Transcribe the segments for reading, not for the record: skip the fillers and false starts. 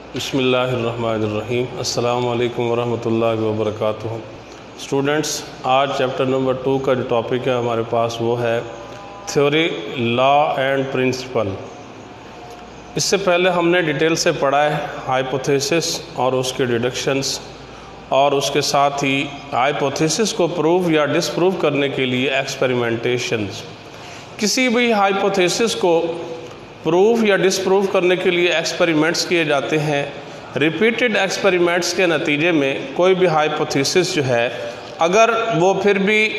बिस्मिल्लाहिर्रहमानिर्रहीम। अस्सलामु अलैकुम वरहमतुल्लाहि वबरकातुहू। स्टूडेंट्स, आज चैप्टर नंबर 2 का जो टॉपिक है हमारे पास वो है थ्योरी, लॉ एंड प्रिंसिपल। इससे पहले हमने डिटेल से पढ़ा है हाइपोथेसिस और उसके डिडक्शंस, और उसके साथ ही हाइपोथेसिस को प्रूव या डिसप्रूव करने के लिए एक्सपेरिमेंटेशंस। किसी भी हाइपोथेसिस को प्रूफ या डिसप्रूव करने के लिए एक्सपेरिमेंट्स किए जाते हैं। रिपीटेड एक्सपेरिमेंट्स के नतीजे में कोई भी हाइपोथेसिस जो है, अगर वो फिर भी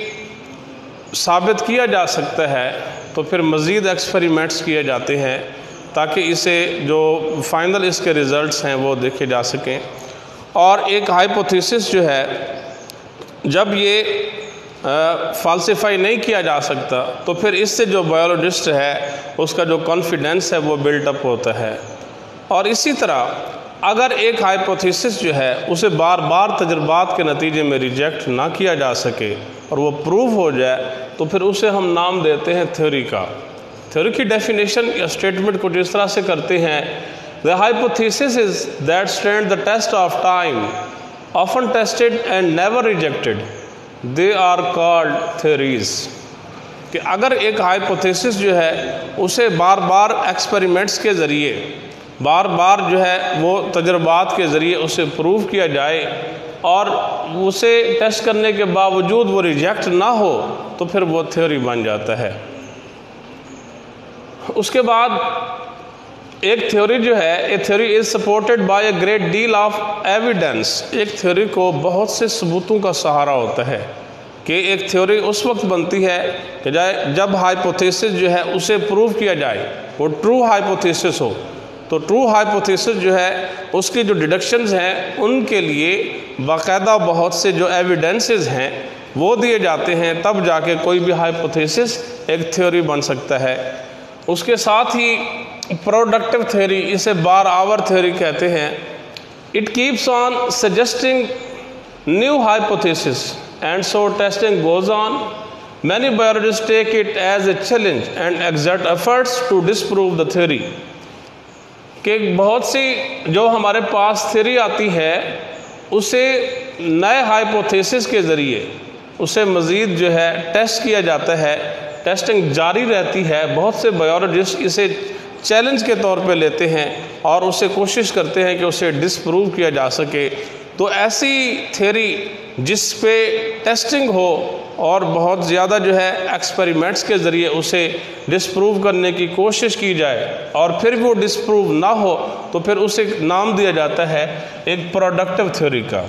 साबित किया जा सकता है तो फिर मज़ीद एक्सपेरिमेंट्स किए जाते हैं ताकि इसे जो फाइनल इसके रिज़ल्ट्स हैं वो देखे जा सकें। और एक हाइपोथेसिस जो है, जब ये फाल्सिफाई नहीं किया जा सकता तो फिर इससे जो बायोलॉजिस्ट है उसका जो कॉन्फिडेंस है वो बिल्टअप होता है। और इसी तरह अगर एक हाइपोथेसिस जो है उसे बार बार तजुर्बात के नतीजे में रिजेक्ट ना किया जा सके और वो प्रूव हो जाए तो फिर उसे हम नाम देते हैं थ्योरी का। थ्योरी की डेफिनेशन या स्टेटमेंट कुछ इस तरह से करते हैं, the hypothesis is that stand the test of time, often tested and never rejected, they are called theories. कि अगर एक हाइपोथेसिस जो है उसे बार बार एक्सपेरिमेंट्स के ज़रिए, बार बार जो है वो तजुर्बात के ज़रिए उसे प्रूव किया जाए और उसे टेस्ट करने के बावजूद वो रिजेक्ट ना हो तो फिर वो थ्योरी बन जाता है। उसके बाद एक थ्योरी जो है, ए theory is supported by a great deal of evidence. एक थ्योरी को बहुत से सबूतों का सहारा होता है कि एक थ्योरी उस वक्त बनती है कि जब हाइपोथेसिस जो है उसे प्रूव किया जाए, वो ट्रू हाइपोथेसिस हो। तो ट्रू हाइपोथेसिस जो है उसकी जो डिडक्शंस हैं उनके लिए बाकायदा बहुत से जो एविडेंसेस हैं वो दिए जाते हैं, तब जाके कोई भी हाइपोथेसिस एक थ्योरी बन सकता है। उसके साथ ही प्रोडक्टिव थ्योरी, इसे बार आवर थ्योरी कहते हैं। It keeps on suggesting new hypothesis and so testing goes on. Many biologists take it as a challenge and exert efforts to disprove the theory. कि बहुत सी जो हमारे पास थ्योरी आती है उसे नए हाइपोथेसिस के ज़रिए उसे मज़ीद जो है टेस्ट किया जाता है, टेस्टिंग जारी रहती है। बहुत से बायोलॉजिस्ट इसे चैलेंज के तौर पे लेते हैं और उसे कोशिश करते हैं कि उसे डिसप्रूव किया जा सके। तो ऐसी थ्योरी जिस पे टेस्टिंग हो और बहुत ज़्यादा जो है एक्सपेरिमेंट्स के ज़रिए उसे डिसप्रूव करने की कोशिश की जाए और फिर वो डिसप्रूव ना हो तो फिर उसे नाम दिया जाता है एक प्रोडक्टिव थ्योरी का।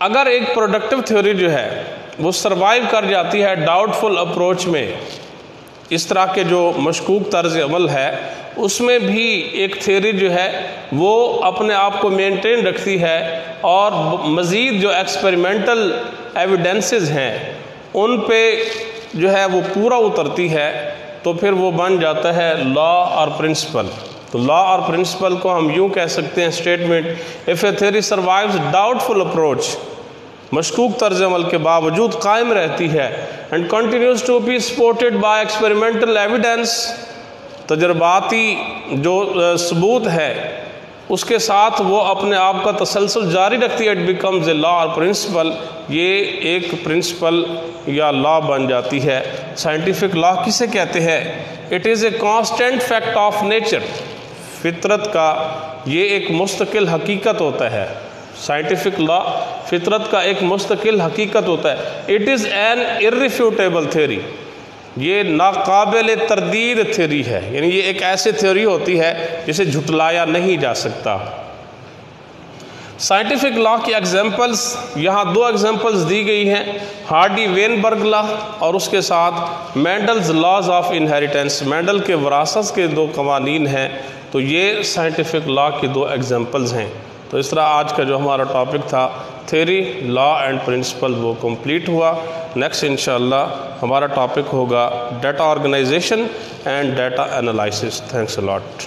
अगर एक प्रोडक्टिव थ्योरी जो है वो सर्वाइव कर जाती है डाउटफुल अप्रोच में, इस तरह के जो मशकूक तर्ज अमल है उसमें भी एक थ्योरी जो है वो अपने आप को मेंटेन रखती है और मज़ीद जो एक्सपेरिमेंटल एविडेंसेस हैं उन पे जो है वो पूरा उतरती है, तो फिर वो बन जाता है लॉ और प्रिंसिपल। तो लॉ और प्रिंसिपल को हम यूँ कह सकते हैं statement, if a theory survives doubtful approach, मशकूक तर्ज अमल के बावजूद कायम रहती है, and continues to be supported by experimental evidence, तजर्बाती जो सबूत है उसके साथ वो अपने आप का तसलसल जारी रखती है, इट बिकम्स ए लॉ और प्रिंसिपल। ये एक प्रिंसिपल या लॉ बन जाती है। साइंटिफिक लॉ किसे कहते हैं? It is a constant fact of nature. फितरत का ये एक मुस्तकिल हकीकत होता है। साइंटिफिक लॉ फितरत का एक मुस्तकिल हकीकत होता है। It is an irrefutable theory. ये नाकाबिल तरदीद थ्योरी है, यानी ये एक ऐसी थ्योरी होती है जिसे झुटलाया नहीं जा सकता। साइंटिफिक लॉ की एग्जांपल्स यहाँ 2 एग्जांपल्स दी गई हैं, हार्डी-वेनबर्ग लॉ और उसके साथ Mendel's laws of inheritance. Mendel के वरासत के 2 कवानीन हैं। तो ये साइंटिफिक लॉ की 2 एग्जांपल्स हैं। तो इस तरह आज का जो हमारा टॉपिक था थ्योरी, लॉ एंड प्रिंसिपल, वो कंप्लीट हुआ। नेक्स्ट इंशाअल्लाह हमारा टॉपिक होगा data organization and data analysis. Thanks a lot.